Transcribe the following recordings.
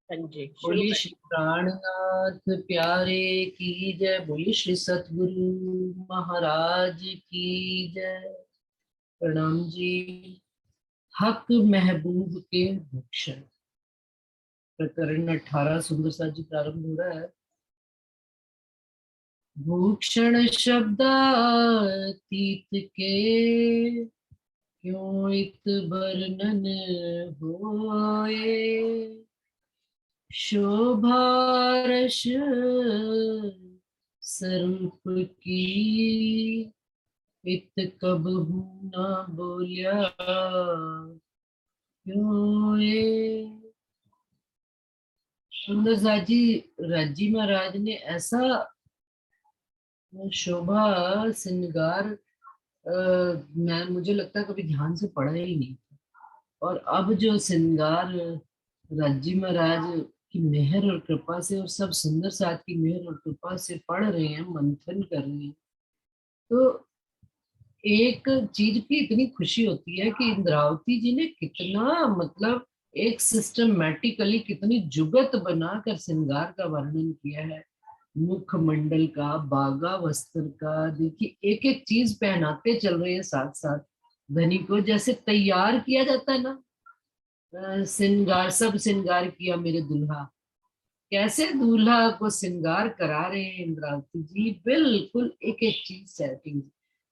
हाँ जी, शुरू बोलिए कर। श्री प्राणनाथ प्यारे की जय। बोलिए श्री सतगुरु महाराज की जय। प्रणाम जी। हक महबूब के भूषण, प्रकरण 18 सुंदर सा जी प्रारंभ हो रहा है। भूषण शब्दातीत के क्यों इत वर्णन होए। शोभारश स्वरूप की इत कबहू न बोलिया क्यों ये। सुंदर साजी राजी महाराज ने ऐसा शोभा श्रृंगार मैं मुझे लगता है कभी ध्यान से पढ़ा ही नहीं। और अब जो श्रृंगार राजी महाराज की मेहर और कृपा से और सब सुंदर साथ की मेहर और कृपा से पढ़ रहे हैं, मंथन कर रहे हैं, तो एक चीज की इतनी खुशी होती है कि इंद्रावती जी ने कितना मतलब एक सिस्टमैटिकली कितनी जुगत बनाकर श्रृंगार का वर्णन किया है। मुखमंडल का, बागा वस्त्र का, देखिए एक एक चीज पहनाते चल रहे हैं साथ साथ। धनी को जैसे तैयार किया जाता है ना, श्रृंगार सब श्रृंगार किया मेरे दुल्हा, कैसे दूल्हा को श्रृंगार करा रहे हैं इंद्रावती जी, बिल्कुल एक एक चीज सेटिंग।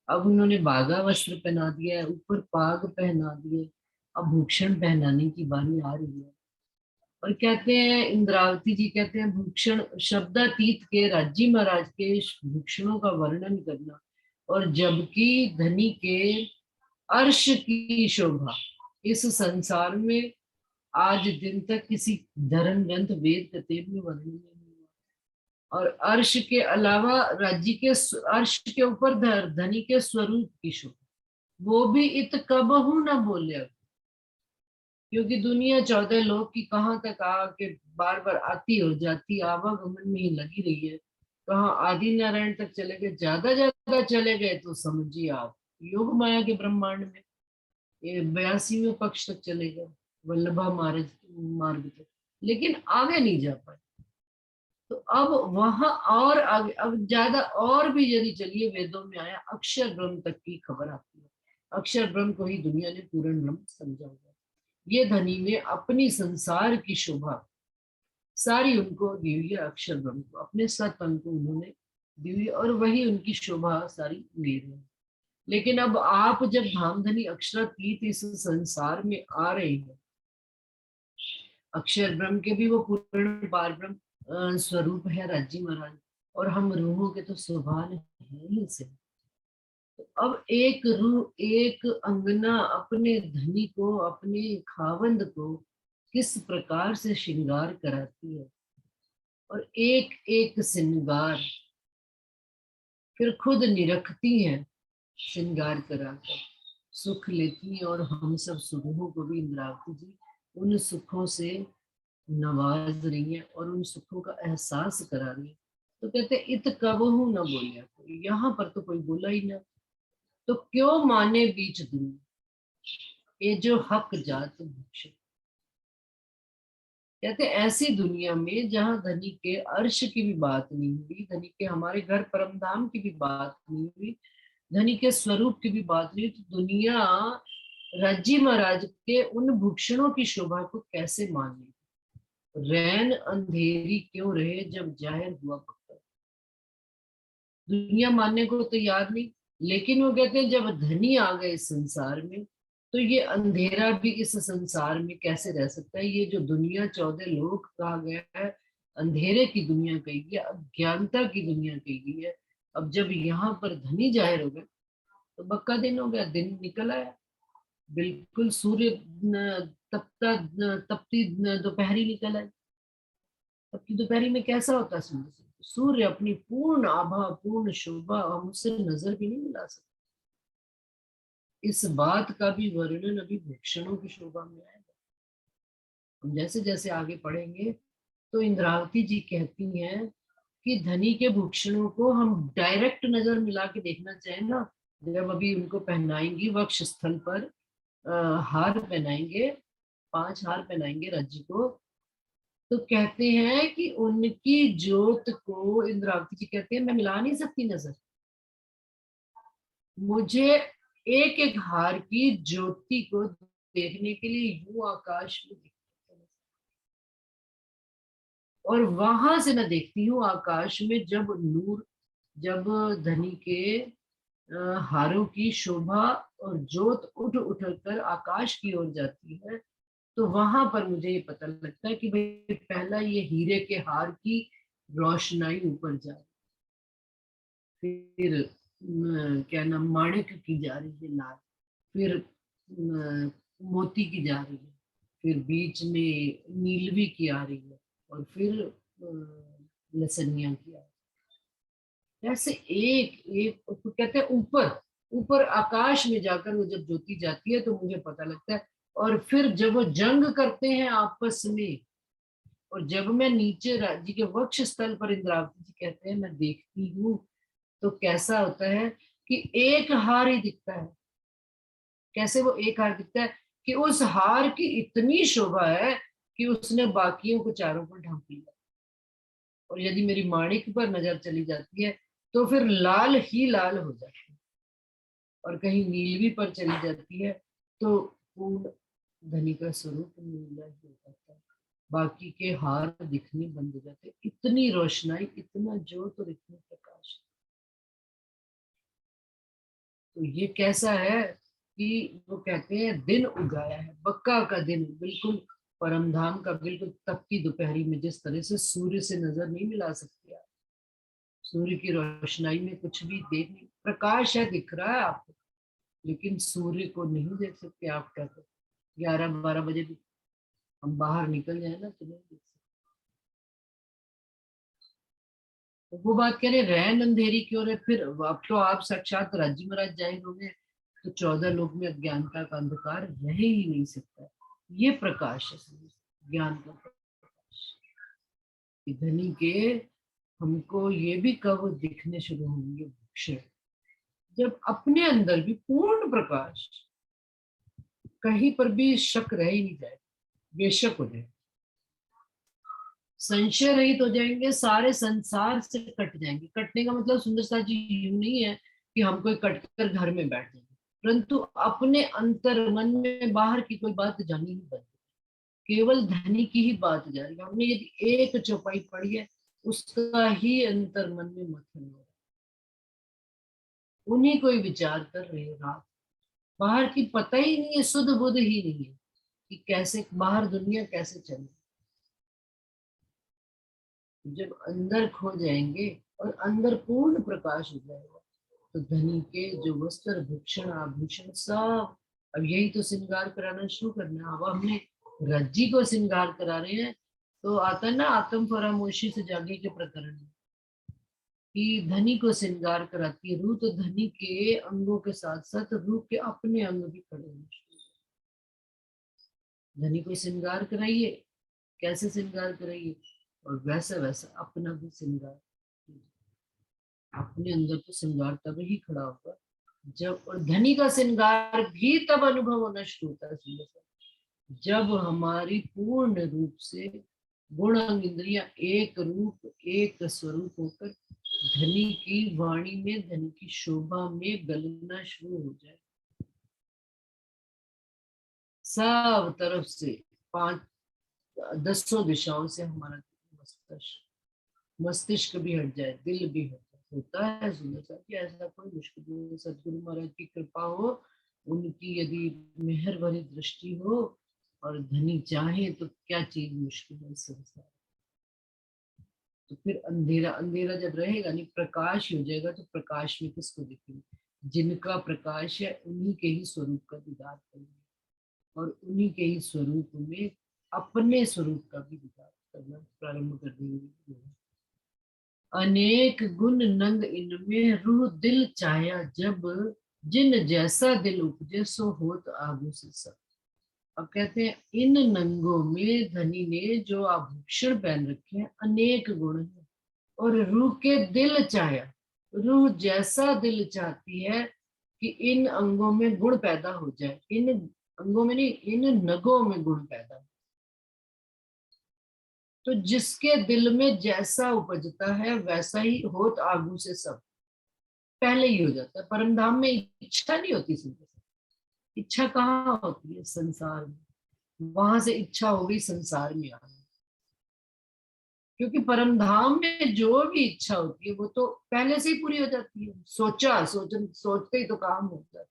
अब उन्होंने बागा वस्त्र पहना दिया है, ऊपर पाग पहना दिए, अब भूषण पहनाने की बारी आ रही है। और कहते हैं इंद्रावती जी कहते हैं भूषण शब्दातीत के राज्य महाराज के भूषणों का वर्णन करना। और जबकि धनी के अर्श की शोभा इस संसार में आज दिन तक किसी धर्म ग्रंथ वेद कतेब में वर्णन नहीं हुआ। और अर्श के अलावा राज्य के अर्श के ऊपर धनी के स्वरूप की शोभा, वो भी इत कबहू न बोले। क्योंकि दुनिया 14 लोग की कहाँ तक आके बार बार आती और जाती आवागमन में ही लगी रही है। कहाँ आदि नारायण तक चले गए, ज्यादा ज्यादा चले गए तो समझिए आप योग माया के ब्रह्मांड में ये 82वें पक्ष तक चले गए, वल्लभा मार्ग मार्ग तक, लेकिन आगे नहीं जा पाए। तो अब वहां और आगे, अब ज्यादा और भी यदि चलिए वेदों में आया अक्षर ब्रह्म तक की खबर आती है। अक्षर ब्रह्म को ही दुनिया ने पूर्ण ब्रह्म समझा हुआ। ये धनी ने अपनी संसार की शोभा सारी उनको दी हुई है, अक्षर ब्रह्म को अपने सतन को उन्होंने दी हुई और वही उनकी शोभा सारी ले रहे हैं। लेकिन अब आप जब धामधनी अक्षरातीत इस संसार में आ रहे हैं, अक्षर ब्रह्म के भी वो पूर्ण पार ब्रह्म स्वरूप है राज्य महाराज, और हम रूहों के तो स्वभाव है ही से। तो अब एक रूह एक अंगना अपने धनी को अपने खावंद को किस प्रकार से श्रृंगार कराती है, और एक एक श्रृंगार फिर खुद निरखती है, श्रृंगार कराकर सुख लेती है। और हम सब सुखों को भी इंद्रावती जी उन सुखों से नवाज रही है और उन सुखों का एहसास करा रही है। तो कहते इत कबहू न बोलिया, यहाँ पर तो कोई बोला ही ना, तो क्यों माने बीच दुनिया ये जो हक जात भूषण। कहते ऐसी दुनिया में जहां धनी के अर्श की भी बात नहीं हुई, धनी के हमारे घर परमधाम की भी बात नहीं हुई, धनी के स्वरूप की भी बात नहीं हुई, तो दुनिया राज्य महाराज के उन भूषणों की शोभा को कैसे मान ले। रैन अंधेरी क्यों रहे जब जाहिर हुआ पक्का। दुनिया मानने को तैयार नहीं, लेकिन वो कहते हैं जब धनी आ गए इस संसार में तो ये अंधेरा भी इस संसार में कैसे रह सकता है। ये जो दुनिया 14 लोग कहा गया है, अंधेरे की दुनिया कही गई, अज्ञानता की दुनिया कही गई है। अब जब यहाँ पर धनी जाहिर हो गए तो बक्का दिन हो गया, दिन निकल आया, बिल्कुल सूर्य तपता तपती दोपहरी निकल आई। तपती दोपहरी में कैसा होता है सूर्य, सूर्य अपनी पूर्ण आभा पूर्ण शोभा हम उससे नजर भी नहीं मिला सकते। इस बात का भी वर्णन अभी भूषणों की शोभा में आएगा। हम जैसे जैसे आगे पढ़ेंगे तो इंद्रावती जी कहती हैं कि धनी के भूषणों को हम डायरेक्ट नजर मिला के देखना चाहें ना, जब अभी उनको पहनाएंगी वक्ष स्थल पर हार पहनाएंगे, 5 हार पहनाएंगे राज्य को, तो कहते हैं कि उनकी ज्योत को इंद्रावती जी कहते हैं मैं मिला नहीं सकती नजर, मुझे एक एक हार की ज्योति को देखने के लिए यूं आकाश में दिखता है। और वहां से मैं देखती हूँ आकाश में जब नूर, जब धनी के हारों की शोभा और ज्योत उठ उठ कर आकाश की ओर जाती है, तो वहां पर मुझे ये पता लगता है कि भाई पहला ये हीरे के हार की रोशनाई ऊपर जा रही, फिर क्या नाम माणिक की जा रही है लाल, फिर मोती की जा रही है, फिर बीच में नीलवी की आ रही है, और फिर लसनिया की आ रही है। ऐसे एक एक तो कहते हैं ऊपर ऊपर आकाश में जाकर वो जब ज्योति जाती है तो मुझे पता लगता है। और फिर जब वो जंग करते हैं आपस में, और जब मैं नीचे राज्य के वक्ष स्थल पर इंद्रावती जी कहते हैं मैं देखती हूँ, तो कैसा होता है कि एक हार ही दिखता है। कैसे वो एक हार दिखता है कि उस हार की इतनी शोभा है कि उसने बाकियों को चारों पर ढांक लिया। और यदि मेरी माणिक पर नजर चली जाती है तो फिर लाल ही लाल हो जाती है, और कहीं नीलवी पर चली जाती है तो पूर्ण धनी का स्वरूप नीला ही हो जाता है, बाकी के हार दिखने बंद हो जाते। इतनी रोशनाई, इतना ज्योत और इतने प्रकाश। तो ये कैसा है कि वो कहते हैं दिन उगाया है, बक्का का दिन, बिल्कुल परम धाम का, बिल्कुल तपती दोपहरी में जिस तरह से सूर्य से नजर नहीं मिला सकते आप, सूर्य की रोशनाई में कुछ भी देख नहीं, प्रकाश है दिख रहा है आपको, लेकिन सूर्य को नहीं देख सकते आप। कहते 11-12 बजे भी हम बाहर निकल जाए ना तो नहीं देख सकते। तो वो बात कह रहे रैन अंधेरी क्यों रहे, फिर अब तो आप साक्षात राज्य महाराज जाहिर हो गए, तो 14 लोक में अज्ञानता का अंधकार रह ही नहीं सकता। ये प्रकाश है ज्ञान का प्रकाश। धनी के हमको ये भी कब दिखने शुरू होंगे क्षण, जब अपने अंदर भी पूर्ण प्रकाश, कहीं पर भी शक रह ही नहीं जाए, बेशक हो जाए, संशय रहित हो जाएंगे, सारे संसार से कट जाएंगे। कटने का मतलब सुंदरता जी यूं नहीं है कि हम कोई कट कर घर में बैठ जाएंगे, परंतु अपने अंतर मन में बाहर की कोई बात जानी ही बंद, केवल धनी की ही बात जा रही है। हमने यदि एक चौपाई पढ़ी है उसका ही अंतर मन में मथन हो रहा है, उन्हीं कोई विचार कर रहे हो रात, बाहर की पता ही नहीं है, सुध बुध ही नहीं है कि कैसे बाहर दुनिया कैसे चले। जब अंदर खो जाएंगे और अंदर पूर्ण प्रकाश हो जाएगा, तो धनी के जो वस्त्र भूषण आभूषण सब, अब यही तो श्रृंगार कराना शुरू करना। अब हमने रज्जी को श्रृंगार करा रहे हैं, तो आता है ना आत्म फरामोशी से जागे के प्रकरण में, कि धनी को श्रृंगार कराती है रूह, तो धनी के अंगों के साथ साथ रूह के अपने अंग भी खड़े होने शुरू। धनी को श्रृंगार कराइए, कैसे श्रृंगार कराइए, और वैसा वैसा अपना भी श्रृंगार कीजिए। अपने अंदर तो श्रृंगार तब ही खड़ा होगा जब, और धनी का श्रृंगार भी तब अनुभव होना शुरू होता है सुंदर सा, जब हमारी पूर्ण रूप से गुण अंग इंद्रियां एक रूप एक स्वरूप होकर धनी की वाणी में, धनी की शोभा में गलना शुरू हो जाए। सब तरफ से पांच दसों दिशाओं से हमारा मस्तिष्क मस्तिष्क भी हट जाए, दिल भी हट जाए, होता है सुंदर सा कि ऐसा कोई मुश्किल नहीं। सदगुरु महाराज की कृपा हो, उनकी यदि मेहर भरी दृष्टि हो, और धनी चाहे तो क्या चीज मुश्किल है इस संसार। तो फिर अंधेरा अंधेरा जब रहेगा नहीं, प्रकाश हो जाएगा, तो प्रकाश में किसको दिखेंगे, जिनका प्रकाश है उन्हीं के ही स्वरूप का दीदार करेंगे, और उन्हीं के ही स्वरूप में अपने स्वरूप का भी दीदार करना प्रारंभ कर देंगे। अनेक गुण नंग इनमें रूह दिल चाया जब, जिन जैसा दिल उपजे सो होत आगू से सब। अब कहते हैं इन नंगों में धनी ने जो आभूषण पहन रखे हैं अनेक गुण हैं, और रूह के दिल चाया, रूह जैसा दिल चाहती है कि इन अंगों में गुण पैदा हो जाए, इन अंगों में नहीं, इन नगों में गुण पैदा हो। तो जिसके दिल में जैसा उपजता है वैसा ही होत आगू से सब, पहले ही हो जाता है। परम धाम में इच्छा नहीं होती सिंपल। इच्छा कहाँ होती है? संसार में। वहां से इच्छा हो गई संसार में आ गई। क्योंकि परम धाम में जो भी इच्छा होती है वो तो पहले से ही पूरी हो जाती है। सोचते ही तो काम हो जाता है।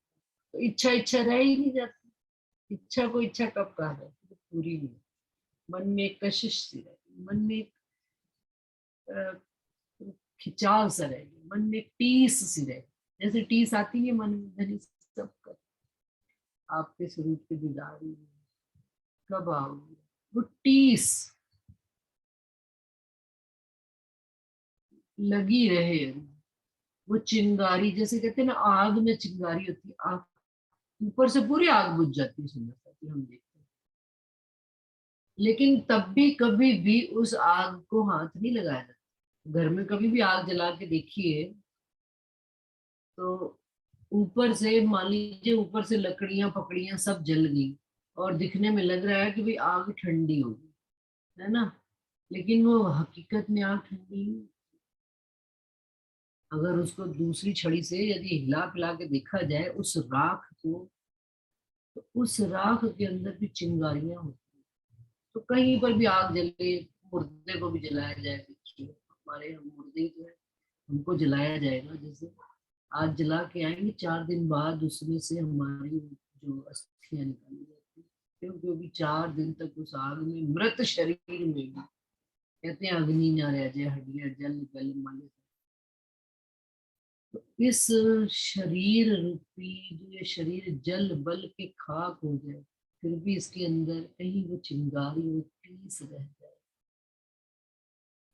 तो इच्छा इच्छा रह ही नहीं जाती। इच्छा को इच्छा कब कहा जाती है? पूरी नहीं। मन में एक कशिश सी रहती, मन में एक अ, खिंचाव सा रहेगी, मन में एक टीस सी रहेगी। जैसे टीस आती है मन में, धनी सब कर आपके स्वरूप की दीदारी कब आओगे, वो टीस लगी रहे। वो चिंगारी, जैसे कहते हैं ना आग में चिंगारी होती है, आग ऊपर से पूरी आग बुझ जाती है, सुंदरता की हम देखते हैं। लेकिन तब भी कभी भी उस आग को हाथ नहीं लगाया जाता। घर में कभी भी आग जला के देखिए तो ऊपर से मान लीजिए, ऊपर से लकड़ियां पकड़ियां सब जल गई और दिखने में लग रहा है कि भाई आग ठंडी होगी, है ना। लेकिन वो हकीकत में आग ठंडी नहीं। अगर उसको दूसरी छड़ी से यदि हिला पिला के देखा जाए उस राख को, तो उस राख के अंदर भी चिंगारियां होती हैं। तो कहीं पर भी आग जले, मुर्दे को भी जलाया जाए, देखिए हमारे हम मुर्दे जो है उनको जलाया जाएगा। जैसे आज जला के आएंगे, 4 दिन बाद उसमें से हमारी जो अस्थियां निकाली जाती है। क्यों? क्योंकि 4 दिन तक उस आग में, मृत शरीर में भी कहते हैं अग्नि ना रह जाए, हड्डियां जल गल मल। तो इस शरीर रूपी जो ये शरीर जल बल के खाक हो जाए, फिर भी इसके अंदर कहीं वो चिंगारी, वो टीस रह जाए।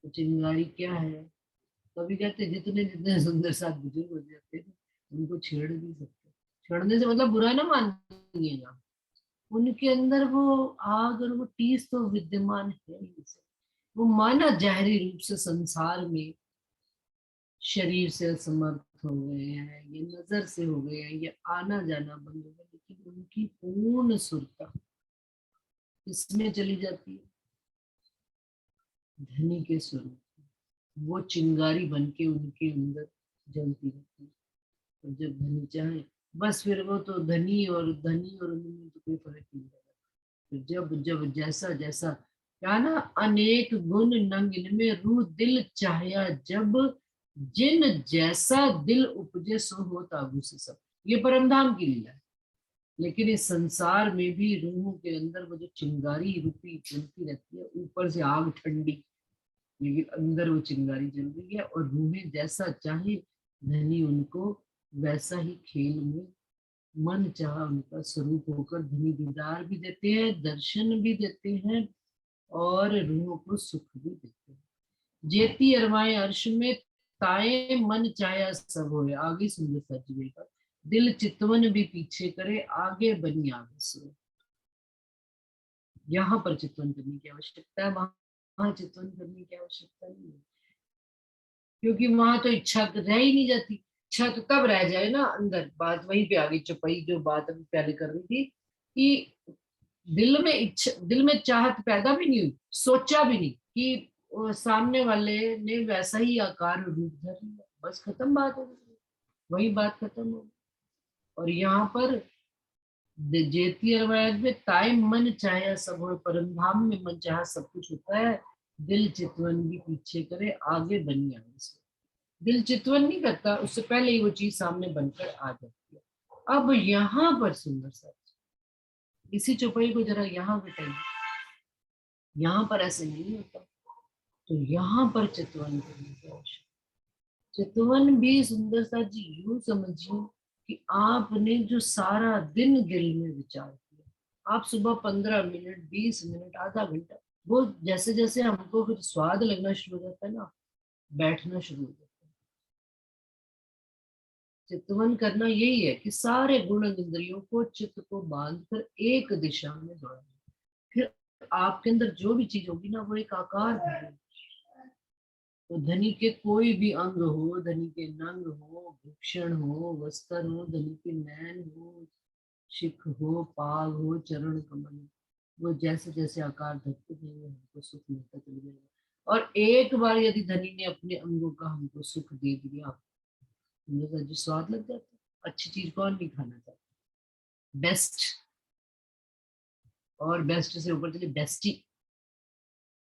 तो चिंगारी क्या है? कभी कहते हैं जितने जितने सुंदर साथ बुजुर्ग हो जाते हैं उनको छेड़ नहीं सकते। छेड़ने से मतलब बुरा ना मानिएगा, उनके अंदर वो आग और वो टीस तो विद्यमान है ही से। वो माना जहरी रूप से संसार में शरीर से असमर्थ हो गए हैं, ये नजर से हो गए हैं, ये आना जाना बंद हो गया, लेकिन उनकी पूर्ण सुरता इसमें चली जाती है, धनी के स्वरूप। वो चिंगारी बन के उनके अंदर जलती रहती है। और जब धनी चाहे, बस फिर वो तो धनी और उनमें तो कोई फर्क नहीं रहेगा। फिर जब जब जैसा जैसा, क्या ना, अनेक गुण नंग इनमें रूह दिल चाहया जब, जिन जैसा दिल उपजे सो हो ताबू से सब। ये परमधाम की लीला है। लेकिन इस संसार में भी रूहों के अंदर वो जो चिंगारी रूपी चलती रहती है, ऊपर से आग ठंडी, लेकिन अंदर वो चिंगारी जल रही है। और रूहें जैसा चाहे धनी उनको वैसा ही खेल में मन चाह उनका स्वरूप होकर धनी दीदार भी देते हैं, दर्शन भी देते हैं, और रूहों को सुख भी देते हैं। जेती अरमाए अर्श में, ताए मन चाया सब होए। आगे सुंदर सच का, दिल चितवन भी पीछे करे, आगे बनी आगे सो। यहाँ पर चितवन करने की आवश्यकता है, वहां चितवन करने की आवश्यकता नहीं है। क्योंकि वहां तो इच्छा तो रह ही नहीं जाती। इच्छा तो तब रह जाए ना, अंदर बात वहीं पे आ गई, चौपाई जो बात अभी पहले कर रही थी कि दिल में इच्छा, दिल में चाहत पैदा भी नहीं हुई, सोचा भी नहीं कि सामने वाले ने वैसा ही आकार रूप धर लिया, बस खत्म बात हो गई, वही बात खत्म हो गई। और यहाँ पर जेती रवायत में ताई मन चाहे सब हो, परम धाम में मन चाहे सब कुछ होता है। दिल चितवन भी पीछे करे, आगे बनी आगे से। दिल चितवन नहीं करता, उससे पहले ही वो चीज सामने बनकर आ जाती है। अब यहाँ पर सुंदर सा, इसी चौपाई को जरा यहाँ बिठाइए, यहाँ पर ऐसे नहीं होता। तो यहाँ पर चितवन करने की आवश्यकता। चितवन भी सुंदर सा जी यूं समझिए कि आपने जो सारा दिन दिल में विचार किया, आप सुबह 15 मिनट, 20 मिनट, आधा घंटा, वो जैसे जैसे हमको फिर स्वाद लगना शुरू हो जाता है ना, बैठना शुरू हो जाता है। चितवन करना यही है कि सारे गुण इंद्रियों को, चित्त को बांध कर एक दिशा में दौड़ाना। फिर आपके अंदर जो भी चीज होगी ना वो एक आकार धारण। तो धनी के कोई भी अंग हो, धनी के नंग हो, भूषण हो, वस्त्र हो, धनी के नैन हो, शिख हो, पाग हो, चरण कमल, वो जैसे जैसे आकार धरते जाएंगे हमको सुख मिलता चला जाएगा। और एक बार यदि धनी ने अपने अंगों का हमको सुख दे दिया, मुझे तो जी स्वाद लग जाता है। अच्छी चीज कौन नहीं खाना चाहता? बेस्ट, और बेस्ट से ऊपर चले बेस्टी।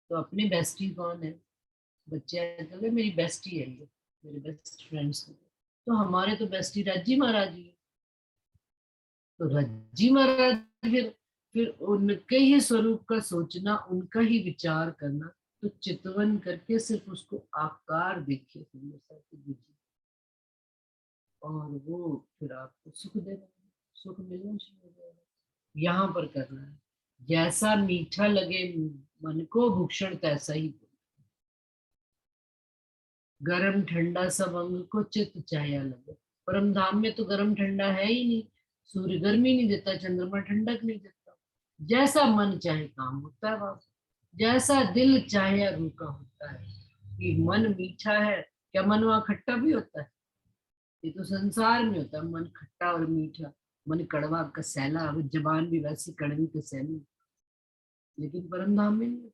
तो अपनी बेस्टी कौन है? बच्चे आजकल मेरी बेस्टी है ये, मेरे बेस्ट फ्रेंड्स। तो हमारे तो बेस्टी रज्जी महाराज ही है। तो रज्जी महाराज, फिर उनके ही स्वरूप का सोचना, उनका ही विचार करना। तो चितवन करके सिर्फ उसको आकार देखिए सुंदर सा कि दीजिए, और वो फिर आपको सुख देना, सुख मिलना शुरू हो जाएगा। यहाँ पर करना है, जैसा मीठा लगे मन को भूषण तैसा ही बोल। गरम ठंडा सब अंग को चित चाया लगे। परम धाम में तो गरम ठंडा है ही नहीं। सूर्य गर्मी नहीं देता, चंद्रमा ठंडक नहीं देता। जैसा मन चाहे काम होता है वहां। जैसा दिल चाहे रूखा होता है। कि मन मीठा है, क्या मन वहाँ खट्टा भी होता है? ये तो संसार में होता है मन खट्टा और मीठा। मन कड़वा कसैला, अब जबान भी वैसी कड़वी कसैली। लेकिन परम धाम में नहीं।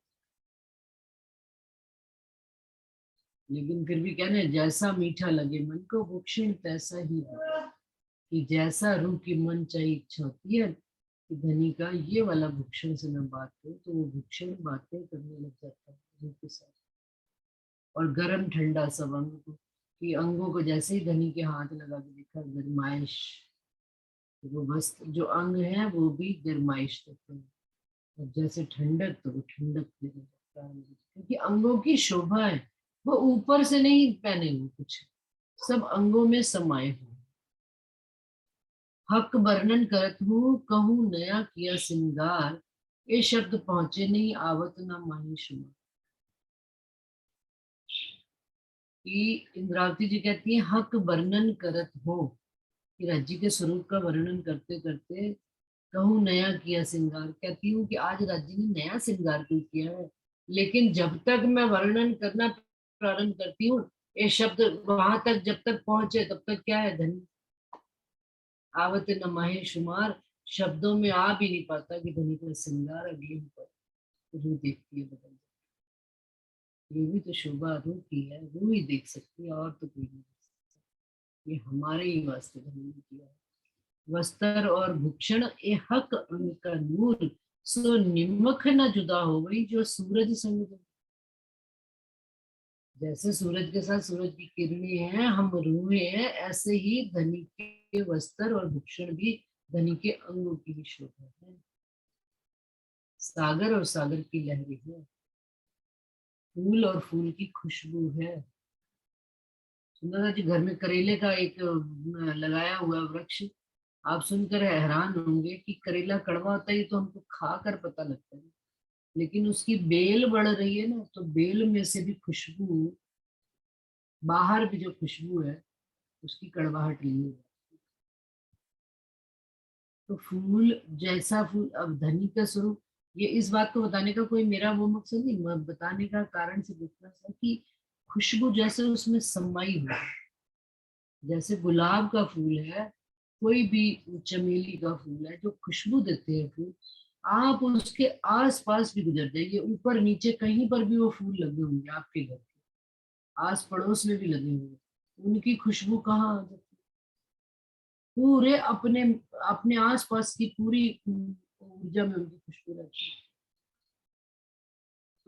लेकिन फिर भी कहने जैसा मीठा लगे मन को भूषण तैसा ही हो। कि जैसा रूह की मन चाहिए इच्छा होती है कि धनी का ये वाला भूषण से मैं बात करूं, तो वो भूषण बातें करने लग जाता है रूह के साथ। और गर्म ठंडा सब अंग को, कि अंगों को जैसे ही धनी के हाथ लगा के देखा गर्माइश। तो वो वस्त्र जो अंग है वो भी गर्माइश देते हैं। और जैसे ठंडक, तो वो ठंडक देने लगता है, क्योंकि अंगों की शोभा है। वो ऊपर से नहीं पहने हुए कुछ, सब अंगों में समाये हुए। हक वर्णन करत हूँ कहूँ नया किया सिंगार, ये शब्द पहुंचे नहीं आवत न माही शुमार। कि इंद्रावती जी कहती है हक वर्णन करत हो, कि राज्य के स्वरूप का वर्णन करते करते कहूँ नया किया श्रृंगार, कहती हूँ कि आज राज्य ने नया श्रृंगार क्यों किया है। लेकिन जब तक मैं वर्णन करना प्रारंभ करती हूँ, ये शब्द वहां तक जब तक पहुंचे तब तक क्या है धनी, आवत न माहे शुमार। शब्दों में आ भी नहीं पाता कि धनी का श्रृंगार अगले पर रूह देखती है बदल। ये भी तो शोभा रूह की है, रूह ही देख सकती है और तो कोई नहीं देख सकता। ये हमारे ही वास्ते धनी ने किया है। वस्त्र और भूषण ए हक अंग का नूर, सो निमक न जुदा हो गई जो सूरज संग जल। जैसे सूरज के साथ सूरज की किरणें हैं, हम रूहें हैं, ऐसे ही धनी के वस्त्र और भूषण भी धनी के अंगों की ही शोभा है। सागर और सागर की लहरें है, फूल और फूल की खुशबू है। सुंदर जी घर में करेले का एक लगाया हुआ वृक्ष, आप सुनकर हैरान होंगे कि करेला कड़वा होता है, ये तो हमको खाकर पता लगता है। लेकिन उसकी बेल बढ़ रही है ना, तो बेल में से भी खुशबू, बाहर भी जो खुशबू है उसकी कड़वाहट नहीं है। तो फूल जैसा फूल, अब धनी का स्वरूप, ये इस बात को बताने का कोई मेरा वो मकसद नहीं, बताने का कारण से इतना सा कि खुशबू जैसे उसमें समाई हुई है। जैसे गुलाब का फूल है, कोई भी चमेली का फूल है जो खुशबू देते हैं फूल, आप उसके आस पास भी गुजर जाइए, ऊपर नीचे कहीं पर भी वो फूल लगे होंगे आपके घर के आस पड़ोस में भी लगे होंगे, उनकी खुशबू कहाँ आ जाती है? पूरे अपने अपने आस पास की पूरी ऊर्जा में उनकी खुशबू रहती है।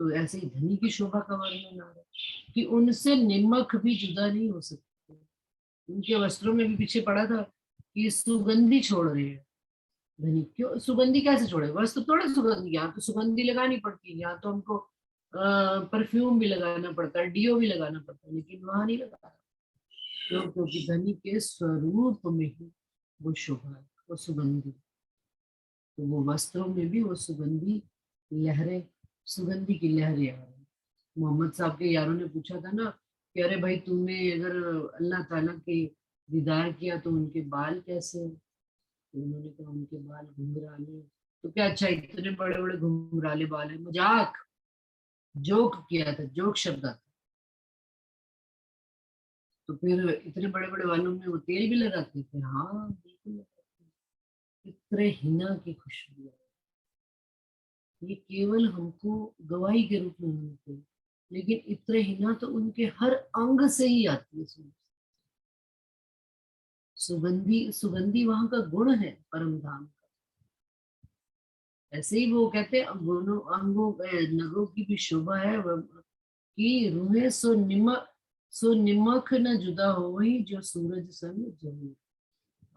तो ऐसे ही धनी की शोभा का वर्णन आ रहा है कि उनसे निमक भी जुदा नहीं हो सकते। उनके वस्त्रों में भी पीछे पड़ा था कि सुगंधी छोड़ रहे हैं धनी। क्यों सुगंधी कैसे छोड़े? वस्त्र थोड़े सुगंधी, यहाँ तो सुगंधी लगानी पड़ती है, यहाँ तो हमको परफ्यूम भी लगाना पड़ता है, डीओ भी लगाना पड़ता है, लेकिन वहां नहीं लगा। क्यों? क्योंकि धनी के स्वरूप में ही वो शोभा है, वो सुगंधी। तो वो वस्त्रों में भी वो सुगंधी लहरें, सुगंधी की लहरें आ रही। मोहम्मद साहब के यारों ने पूछा था ना कि अरे भाई तुमने अगर अल्लाह ताला के दीदार किया तो उनके बाल कैसे हैं? तो उन्होंने कहा उनके बाल घुंघराले हैं। तो क्या अच्छा इतने बड़े बड़े घुंघराले बाल है? मजाक, जोक किया था, जोक शब्द आता। तो फिर इतने बड़े बड़े बालों में वो तेल भी लगाते थे? हाँ बिल्कुल लगाते थे। इतने हिना की खुशबू है। ये केवल हमको गवाही के रूप में मिलते हैं, लेकिन इतने ही ना तो उनके हर अंग से ही आती है सुगंधी। सुगंधी वहां का गुण है परम धाम का। ऐसे ही वो कहते हैं गुणों अंगों नगों की भी शोभा है कि रूहे सो निमक न जुदा हो वही जो सूरज संग जमी।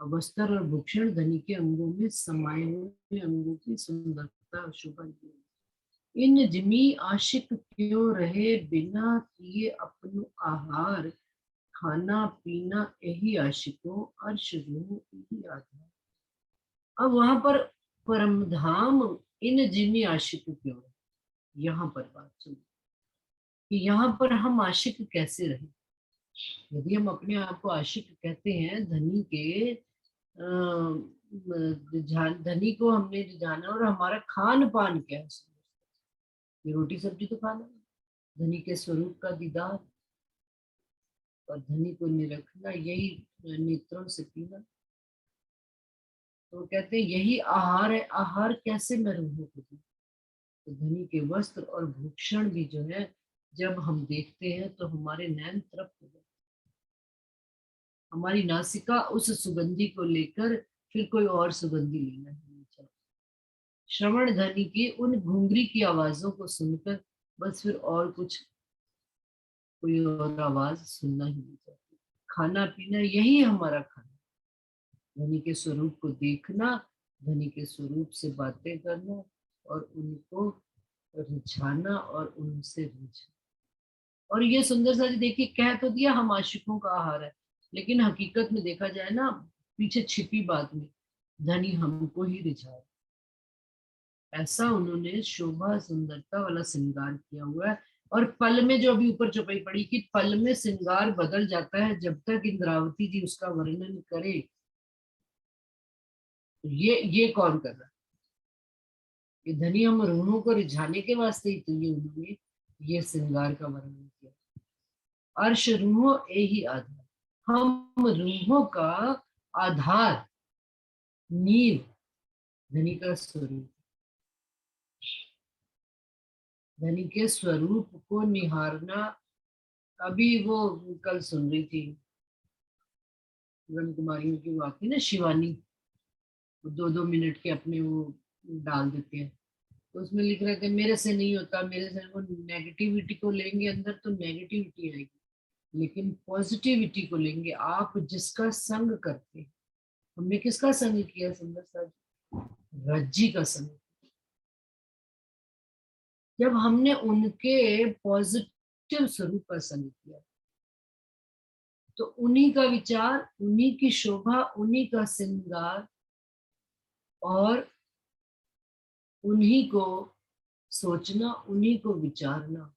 वस्त्र और भूषण धनी के अंगों में समाये हुए अंगों की सुंदरता और शोभा। इन जिमी आशिक क्यों रहे बिना किए अपनो आहार। खाना पीना यही आशिकों अर्श रूह यही आधार। अब वहां पर परम धाम इन जिमी आशिक क्यों रहे, यहाँ पर बात चल कि यहाँ पर हम आशिक कैसे रहे। यदि हम अपने आप को आशिक कहते हैं धनी के धनी को हमने जो जाना और हमारा खान पान क्या है, ये रोटी सब्जी तो खाना है। धनी के स्वरूप का दीदार और धनी को निरखना, यही नेत्रों से पीना। तो कहते हैं यही आहार है। आहार कैसे मैं रूहों को दूं? तो धनी के वस्त्र और भूषण भी जो है जब हम देखते हैं तो हमारे नैन तृप्त हो जाते, हमारी नासिका उस सुगंधी को लेकर फिर कोई और सुगंधी लेना नहीं चाहिए। श्रवण ध्वनि की उन घुंघरी की आवाजों को सुनकर बस फिर और कुछ कोई और आवाज सुनना ही नहीं चाहिए। खाना पीना यही हमारा खाना, धनी के स्वरूप को देखना, धनी के स्वरूप से बातें करना और उनको रिझाना और उनसे रिझाना। और ये सुंदर सा जी देखिए कह तो दिया हम आशिकों का आहार है, लेकिन हकीकत में देखा जाए ना पीछे छिपी बात में धनी हमको ही रिझाए। ऐसा उन्होंने शोभा सुंदरता वाला श्रृंगार किया हुआ है। और पल में जो अभी ऊपर चौपाई पड़ी कि पल में श्रृंगार बदल जाता है, जब तक इंद्रावती जी उसका वर्णन करे तो ये कौन कर रहा है? ये धनी हम रूहों को रिझाने के वास्ते ही तो ये उन्होंने ये श्रृंगार का वर्णन किया। अर्श रूहों यही आधार, हम रूहों का आधार, नींव धनी का स्वरूप। धनी के स्वरूप को निहारना। अभी वो कल सुन रही थी ब्रह्म कुमारियों की वो आती ना शिवानी, वो 2-2 मिनट के अपने वो डाल देते हैं। तो उसमें लिख रहे थे मेरे से नहीं होता, मेरे से वो नेगेटिविटी को लेंगे अंदर तो नेगेटिविटी आएगी, लेकिन पॉजिटिविटी को लेंगे आप जिसका संग करते हैं। हमने किसका संग किया सुंदर साहब? रज्जी का संग। जब हमने उनके पॉजिटिव स्वरूप का संग किया तो उन्हीं का विचार, उन्हीं की शोभा, उन्हीं का श्रृंगार और उन्हीं को सोचना, उन्हीं को विचारना,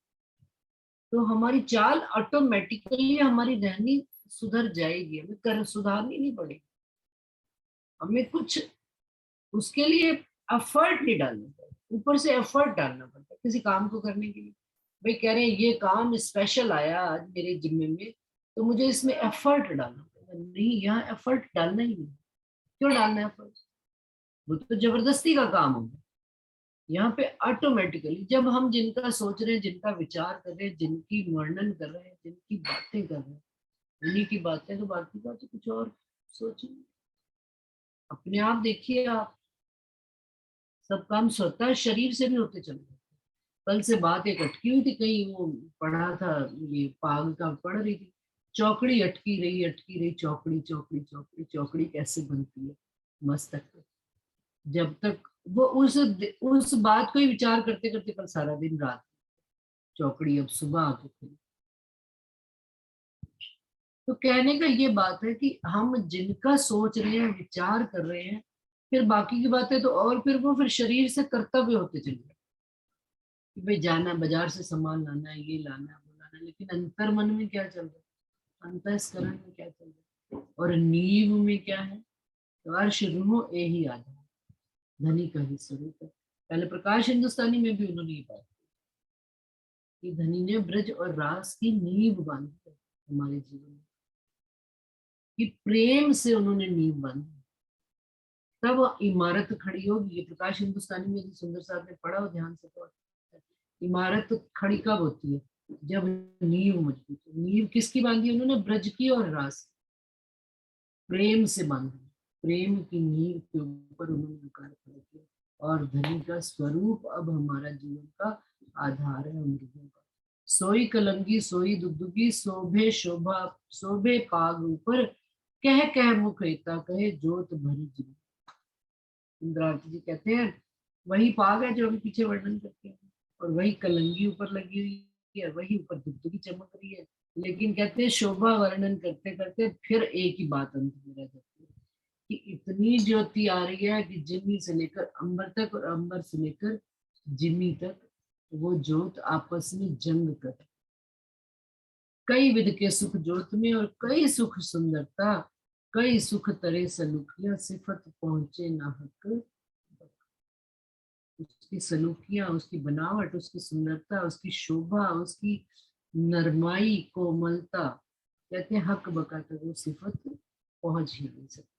तो हमारी चाल ऑटोमेटिकली हमारी रहनी सुधर जाएगी। हमें कर सुधारनी नहीं पड़ेगी, हमें कुछ उसके लिए एफर्ट नहीं डालना पड़ेगा, ऊपर से एफर्ट डालना पड़ता है किसी काम को करने के लिए। भाई कह रहे हैं ये काम स्पेशल आया आज मेरे जिम्मे में तो मुझे इसमें एफर्ट डालना पड़ेगा। नहीं, यहाँ एफर्ट डालना ही नहीं। क्यों डालना है एफर्ट? वो तो जबरदस्ती का काम होगा। यहाँ पे ऑटोमेटिकली जब हम जिनका सोच रहे हैं, जिनका विचार कर रहे हैं, जिनकी वर्णन कर रहे हैं, जिनकी बातें कर रहे हैं, उन्हीं की बातें तो बाकी बातें कुछ और सोचिए। अपने आप देखिए आप, सब काम स्वतः शरीर से भी होते चले जाते। कल से बात एक अटकी हुई थी, कहीं वो पढ़ा था, ये पाग का पढ़ रही थी। चौकड़ी अटकी रही, चौकड़ी चौकड़ी चौकड़ी चौकड़ी कैसे बनती है मस्तक पे। जब तक वो उस बात को ही विचार करते करते कल सारा दिन रात, चौकड़ी अब सुबह आके खुली। तो कहने का ये बात है कि हम जिनका सोच रहे हैं, विचार कर रहे हैं, फिर बाकी की बातें तो और फिर वो फिर शरीर से कर्तव्य होते चले जाए कि भाई जाना है बाजार से सामान लाना है, ये लाना है, वो लाना है, लेकिन अंतर मन में क्या चल रहा है, अंतःस्करण में क्या चल रहा है, और नींव में क्या है? तो अर्श रूह यही आधार, धनी का ही स्वरूप है। पहले प्रकाश हिंदुस्तानी में भी उन्होंने ये बात कि धनी ने ब्रज और रास की नींव बांधी है हमारे जीवन में, कि प्रेम से उन्होंने नींव बांधी, तब इमारत खड़ी होगी। ये प्रकाश हिंदुस्तानी में सुंदर साहब ने पढ़ा हो ध्यान से तो, इमारत खड़ी कब होती है? जब नींव मजबूत हो। नींव किसकी बांधी उन्होंने? ब्रज की और रास की, प्रेम से बांधी। प्रेम की नींव के ऊपर उन्होंने मकान खड़ा किया। और धनी का स्वरूप अब हमारा जीवन का आधार है, अमृतों का। सोई कलंगी सोई दुगदुगी, शोभे शोभा शोभे पाग ऊपर, कह कह मुख एता कहे जोत भरी जीवन। इंद्रावती जी कहते हैं वही पाग है जो अभी पीछे वर्णन करते हैं, और वही कलंगी ऊपर लगी हुई है, वही ऊपर दुगदुगी चमक रही है। लेकिन कहते हैं शोभा वर्णन करते करते फिर एक ही बात अंत में रह जाती है कि इतनी ज्योति आ रही है कि जिम्मी से लेकर अंबर तक और अंबर से लेकर जिम्मी तक वो ज्योत आपस में जंग कर। कई विध के सुख ज्योत में और कई सुख सुंदरता, कई सुख तरे सलूकिया, सिफत पहुंचे ना हक। उसकी सलूकियां, उसकी बनावट, उसकी सुंदरता, उसकी शोभा, उसकी नरमाई, कोमलता, कहते हैं हक बका तक वो सिफत पहुंच ही नहीं सकती।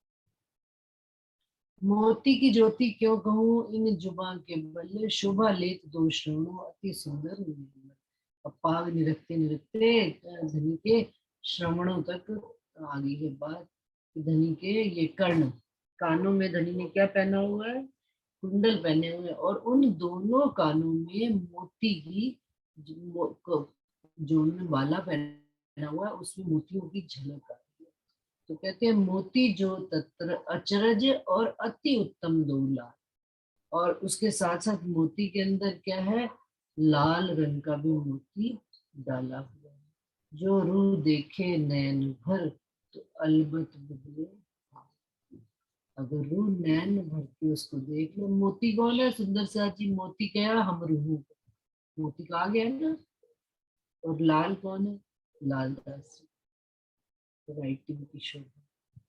मोती की ज्योति क्यों कहूँ इन जुबा के बल्ले, शोभा लेत दो श्रवणों अति सुंदर निर्मल। अब पाग निरखते निरखते धनी के श्रवणों तक आ गई है बात। धनी के ये कर्ण, कानों में धनी ने क्या पहना हुआ है? कुंडल पहने हुए, और उन दोनों कानों में मोती की जो उन्होंने बाला पहना हुआ है उसमें मोतियों की झलक आ रही है। तो कहते हैं मोती जो तत्र अचरज और अति उत्तम दूल्हा। और उसके साथ साथ मोती के अंदर क्या है? लाल रंग का भी मोती डाला हुआ है। जो रूह देखे नैन भर तो अलबत बदले हाल। अगर रूह नैन भर के उसको देख लो। मोती कौन है? सुंदर सा जी मोती क्या? हम रूह, मोती कहा गया है ना। और लाल कौन है? लाल दास जी, राइटिंग की शोभा।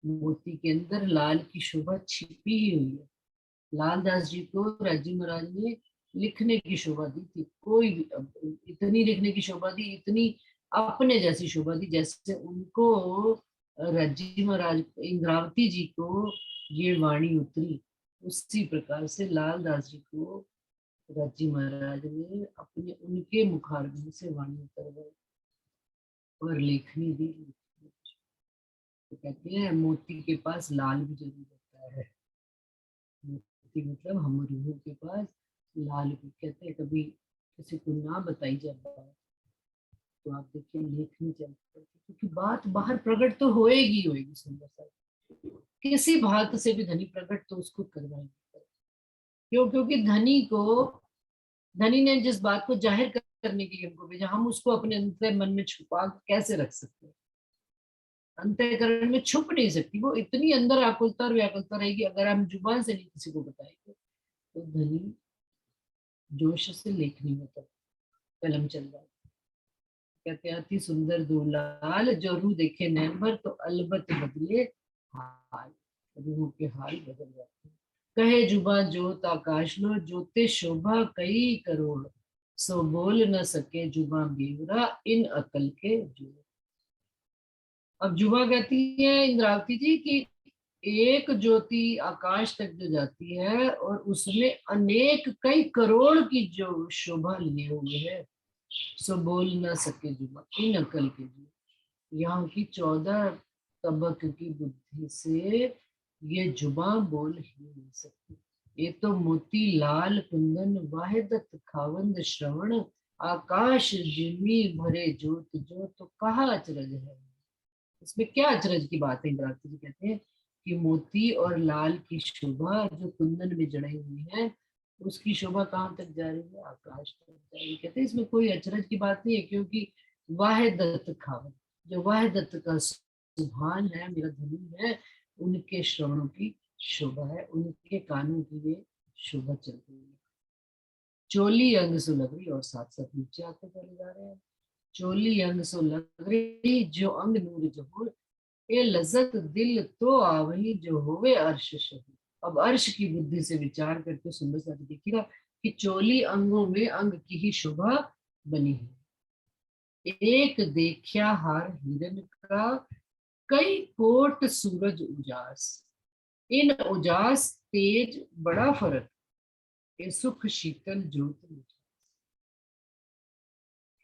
मोती के अंदर लाल की शोभा छिपी ही हुई है। लालदास जी को राजी महाराज ने लिखने की शोभा दी थी। कोई भी इतनी लिखने की शोभा दी, इतनी अपने जैसी शोभा दी, जैसे उनको राजी महाराज इंद्रावती जी को ये वाणी उतरी, उसी प्रकार से लालदास जी को राजी महाराज ने अपने उनके मुखारबिंद से वाणी उतरवाई और लेखनी दी। तो कहते हैं मोती के पास लाल भी जरूर होता है। मोती मतलब हम रूहों के पास लाल भी। कहते हैं कभी किसी को ना बताई जाए बात तो आप देखिए लेखनी चलती है, क्योंकि बात बाहर प्रकट तो होएगी होएगी। सुंदर सा किसी बात से भी धनी प्रकट तो उसको करवाएंगे। क्यों? क्योंकि धनी ने जिस बात को जाहिर करने के लिए हमको भेजा, हम उसको अपने अंतर मन में छुपा कैसे रख सकते हैं? अंतःकरण में छुप नहीं सकती, वो इतनी अंदर आकुलता और व्याकुलता रहेगी अगर हम जुबान से नहीं किसी को बताएंगे। तो धनी जोश से लेखनी में तब कलम चल रहा है। कहते हैं अति सुंदर दो लाल, जो रूह देखे नैन भर तो अलबत बदले हाल। रूह के हाल बदल जाते हैं। कहे जुबा जोत आकाश लो, जोते शोभा कई करोड़, सो बोल न सके जुबा बेवरा इन अकल के जोड़। अब जुबा कहती है इंद्रावती जी की एक ज्योति आकाश तक जो जाती है और उसमें अनेक कई करोड़ की जो शोभा लिए हुए है, सो बोल ना सके जुबा इन अकल के जो। यहाँ की 14 तबक की बुद्धि से ये जुबा बोल ही नहीं सकती। ये तो मोती लाल कुंदन वाहिदत खावंद श्रवण, आकाश जिमी भरे जोत जो, तो कहा अचरज है। इसमें क्या अचरज की बात है? इंद्रावती जी कहते हैं कि मोती और लाल की शोभा जो कुंदन में जड़े हुई है, उसकी शोभा कहाँ तक जा रही है? आकाश तक जा रही है। कहते हैं इसमें कोई अचरज की बात नहीं है, क्योंकि वाह दत्त खावन, जो वाह दत्त का सुभान है, मेरा धनी है, उनके श्रवणों की शोभा है, उनके कानों की ये शोभा चल रही है। चोली अंग सुलगरी, और साथ साथ नीचे आते चले जा रहे हैं। चोली अंग सो लगरी, जो अंग नूर जहूर, ए लज्जत दिल तो आवही, जो होवे अर्श शहूर। अब अर्श की बुद्धि से विचार करके सुंदर सा देखिएगा कि चोली अंगों में अंग की ही शोभा बनी है। एक देखा हार हिरन का, कई कोट सूरज उजास। इन उजास तेज बड़ा फर्क, ये सुख शीतल ज्योत मिठास।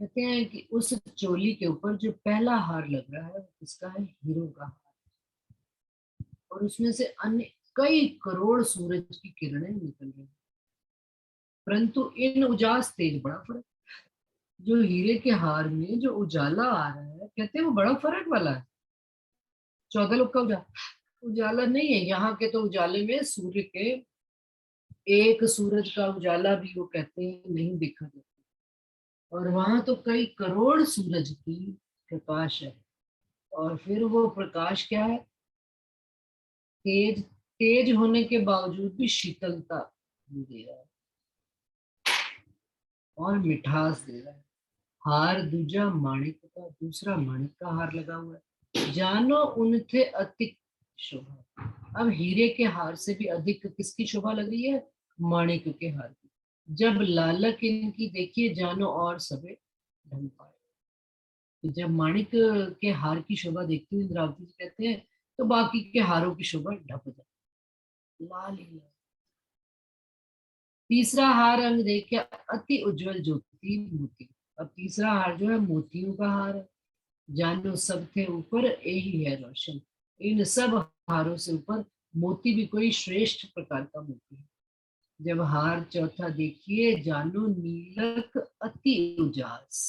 कहते हैं कि उस चोली के ऊपर जो पहला हार लग रहा है उसका है हीरो का हार, और उसमें से अन्य कई करोड़ सूरज की किरणें निकल रही हैं, परंतु इन उजास तेज बड़ा फर्क। जो हीरे के हार में जो उजाला आ रहा है, कहते हैं वो बड़ा फर्क वाला है। 14 लोग का उजाला उजाला नहीं है यहाँ के, तो उजाले में सूर्य के एक सूरज का उजाला भी वो कहते हैं नहीं देखा जाता, और वहां तो कई करोड़ सूरज की प्रकाश है। और फिर वो प्रकाश क्या है, तेज, तेज होने के बावजूद भी शीतलता दे रहा है और मिठास दे रहा है। हार दूजा माणिक का, दूसरा माणिक का हार लगा हुआ है, जानो उनथे अति शोभा। अब हीरे के हार से भी अधिक किसकी शोभा लग रही है, माणिक के हार की। जब लालक इनकी देखिए जानो और सबे ढंग पाए। तो जब माणिक के हार की शोभा देखती हुई इंद्रावती जी कहते हैं, तो बाकी के हारों की शोभा ढप जाती है, लाल ही लाल। तीसरा हार अंग देखिए अति उज्जवल ज्योति मोती। अब तीसरा हार जो है मोतियों का हार है, जानो सब थे ऊपर यही है रोशन। इन सब हारों से ऊपर मोती भी कोई श्रेष्ठ प्रकार का मोती है। जब हार चौथा देखिए जानो नीलक अति उजास।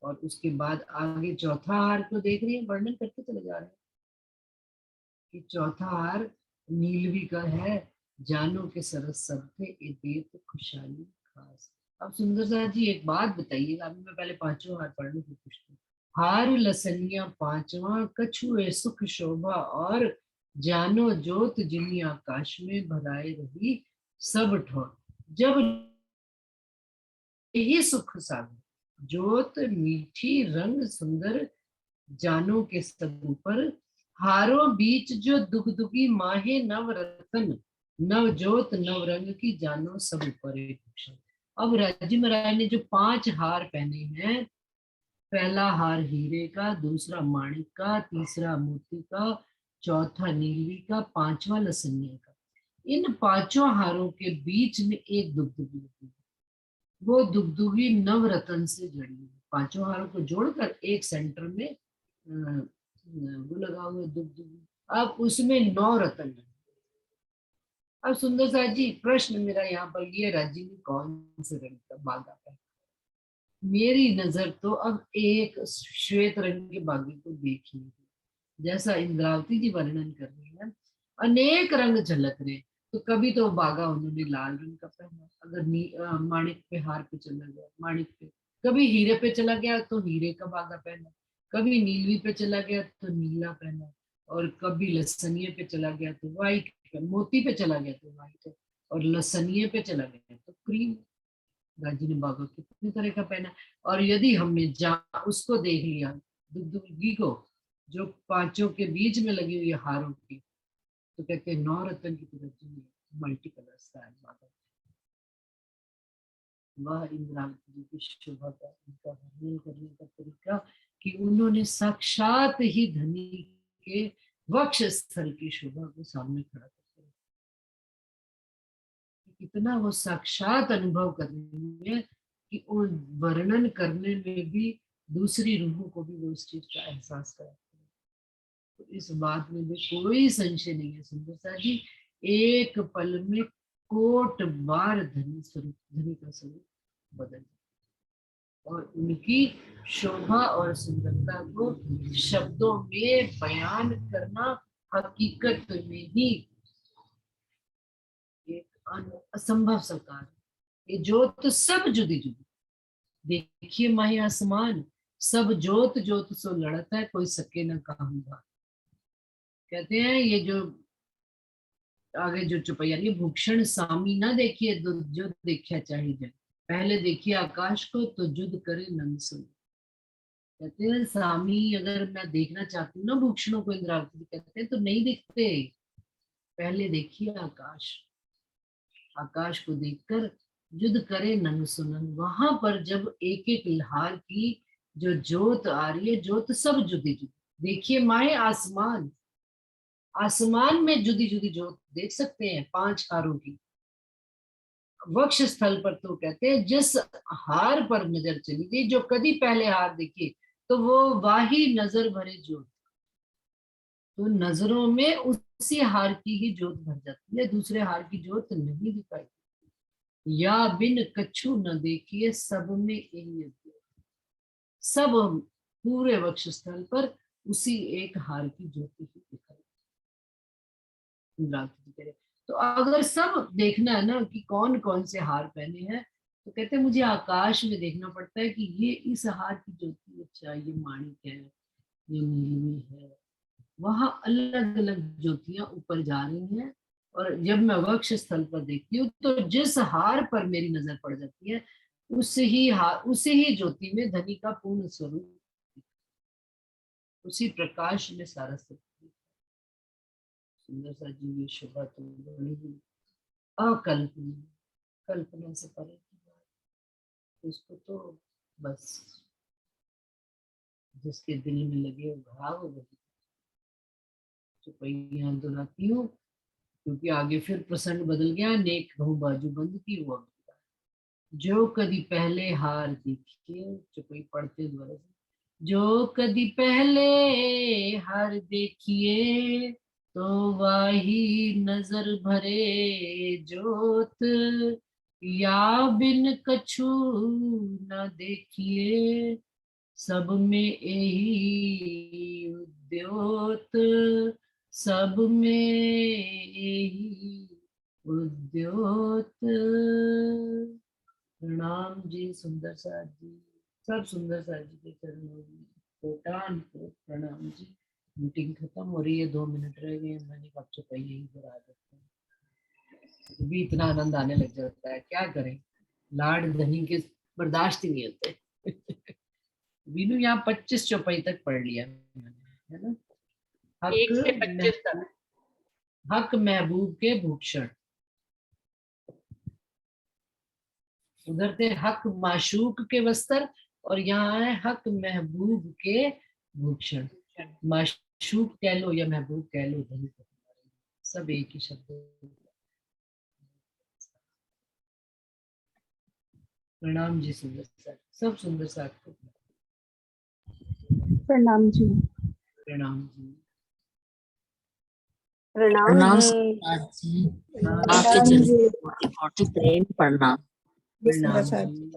और उसके बाद आगे चौथा हार को देख रहे हैं, वर्णन करते चले जा रहे हैं कि चौथा हार नीलवी का है, जानो के सरस सब थे ए देत खुशहाली खास। अब सुंदर सा जी एक बात बताइएगा, अभी मैं पहले पांचों हार पढ़ने की पूछती हूँ। हार लसनिया पांचवा, कछुए सुख शोभा और, जानो जोत जिनी आकाश में भराए रही सब ठोर। जब यही सुख सागर जोत मीठी रंग सुंदर, जानो के सब ऊपर, हारों बीच जो दुगदुगी माहे नव रतन, नव जोत नव रंग की जानो सब ऊपर एक भूषण। अब राज्य महाराज ने जो 5 हार पहने हैं, पहला हार हीरे का, दूसरा माणिक का, तीसरा मोती का, चौथा नीलवी का, पांचवा लसनिया का। इन पांचों हारों के बीच में एक दुगदुगी होती है, वो दुगदुगी नवरत्न से जड़ी है। पांचों हारों को जोड़कर एक सेंटर में वो लगा हुआ है दुगदुगी। अब उसमें 9 रत्न है। अब सुंदर सा जी प्रश्न मेरा यहाँ पर ये, राज्य में कौन से रंग का बागा है? मेरी नजर तो अब एक श्वेत रंग के बागे को देखी, जैसा इंद्रावती जी वर्णन कर रही है, अनेक रंग झलक रहे। तो कभी तो बागा उन्होंने लाल रंग का पहना, अगर माणिक पे हार पे चला गया माणिक पे, कभी हीरे पे चला गया तो हीरे का बागा पहना, कभी नीलवी पे चला गया तो नीला पहना, और कभी लसनिए पे चला गया तो व्हाइट, मोती पे चला गया तो व्हाइट, और लसनिए पे चला गया तो क्रीम। गाजी ने बागा कितने तरह का पहना। और यदि हमने जा उसको देख लिया, दुगदुगी को, जो पांचों के बीच में लगी हुई है हारों की, तो कहते हैं 9 रत्न की तरह मल्टी कलर स्टाइल बागा। वह इंद्रावती जी की शोभा का उनका वर्णन करने का तरीका, कि उन्होंने साक्षात ही धनी के वक्ष स्थल की शोभा को सामने खड़ा करते हैं। कितना वो साक्षात अनुभव कर रही है कि वो वर्णन करने में भी दूसरी रूहों को भी वो उस चीज का एहसास कराते हैं। तो इस बात में भी कोई संशय नहीं है सुंदरता जी, एक पल में कोट बार धनी स्वरूप, धनी का स्वरूप बदल, और उनकी शोभा और सुंदरता को शब्दों में बयान करना हकीकत में ही एक असंभव सा कार्य। ये जोत सब जुदी जुदी, देखिए माही आसमान, सब जोत जोत सो लड़ता है, कोई सके न कहूंगा। कहते हैं ये जो आगे जो चुपैया, ये भूषण सामी ना देखिए जो देखा चाहिए, पहले देखिए आकाश को तो जुद करे नंद सुन। कहते हैं स्वामी अगर मैं देखना चाहती हूँ ना भूषणों को, इंद्रावती कहते हैं, तो नहीं दिखते, पहले देखिए आकाश, आकाश को देखकर युद्ध करे नंग सुनन। वहां पर जब एक एक लहार की जो जोत आ रही है, जोत सब जुदी जुदी, देखिए माए आसमान, आसमान में जुदी जुदी ज्योत देख सकते हैं 5 हारों की। वक्ष स्थल पर तो कहते हैं जिस हार पर नजर चली गई, जो कभी पहले हार देखी, तो वो वाही नजर भरे ज्योत। तो नजरों में उसी हार की ही ज्योत भर जाती है, दूसरे हार की ज्योत नहीं दिखाई। या बिन कछु न देखिए सब में यही अद्वैत। सब पूरे वक्ष स्थल पर उसी एक हार की ज्योति ही दिखाई। तो अगर सब देखना है ना कि कौन कौन से हार पहने हैं, तो कहते हैं मुझे आकाश में देखना पड़ता है कि ये इस हार की ज्योति, अच्छा ये माणिक है, ये नीलमी है। वहां अलग अलग ज्योतियां ऊपर जा रही हैं। और जब मैं वक्ष स्थल पर देखती हूँ तो जिस हार पर मेरी नजर पड़ जाती है, उसी ही ज्योति में धनी का पूर्ण स्वरूप, उसी प्रकाश में सारा सब। सुंदर सा जी, ये शोभा तो बड़ी ही अकल्पनीय, कल्पना से परे की बात। इसको तो बस जिसके दिल में लगे वो घाव, वही चुपैया दुलाती हूँ, क्योंकि आगे फिर प्रसंग बदल गया। नेक कहूँ बाजू बंद की हुआ, जो कदी पहले हार देखिए, चुपई पढ़ते द्वारा, जो कदी पहले हार देखिए, तो वाही नजर भरे ज्योत। या बिन कछु न देखिए सब में यही उद्योत। सब में यही उद्योत। प्रणाम जी सुंदर साथ जी, सब सुंदर साथ जी के चरणों में कोटान को प्रणाम जी। मीटिंग खत्म हो रही है, 2 मिनट रह गए, मैंने कब से पहले यहीं पर आ जाते हैं। भी इतना आनंद आने लग जाता है, क्या करें, लाड धनी के बर्दाश्त ही नहीं होते। वीनू यहाँ 25 चौपाई तक पढ़ लिया मैंने, है ना। हक 1 से 25 तक। हक महबूब के भूषण, उधर थे हक माशूक के वस्त्र, और यहाँ है हक महबूब के भूषण। माशूक कह लो या महबूब कह लो, सब एक ही शब्द। प्रणाम जी सुंदर साथ, सब सुंदर साथ को प्रणाम जी। प्रणाम जी। प्रणाम प्रणाम जी। सरदार जी, आपके प्रणाम चरण जी। कोटि कोटि प्रेम प्रणाम। प्रणाम जी।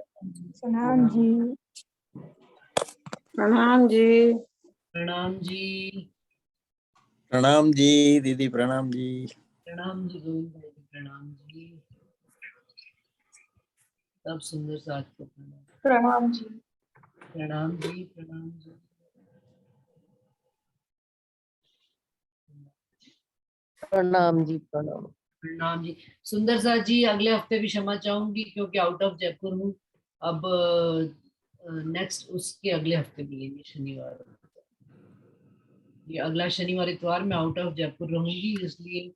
प्रणाम जी। प्रणाम जी। प्रणाम जी। प्रणाम जी दीदी, प्रणाम जी। प्रणाम जी गोविंद भाई जी, प्रणाम जी। सब सुंदर साथ को प्रणाम। प्रणाम जी। प्रणाम जी। प्रणाम जी। प्रणाम जी। प्रणाम। प्रणाम जी। सुंदर सा जी, अगले हफ्ते भी क्षमा चाहूंगी क्योंकि आउट ऑफ जयपुर हूँ। अब नेक्स्ट उसके अगले हफ्ते मिलेंगे शनिवार। ये अगला शनिवार इतवार में आउट ऑफ जयपुर रहूंगी, इसलिए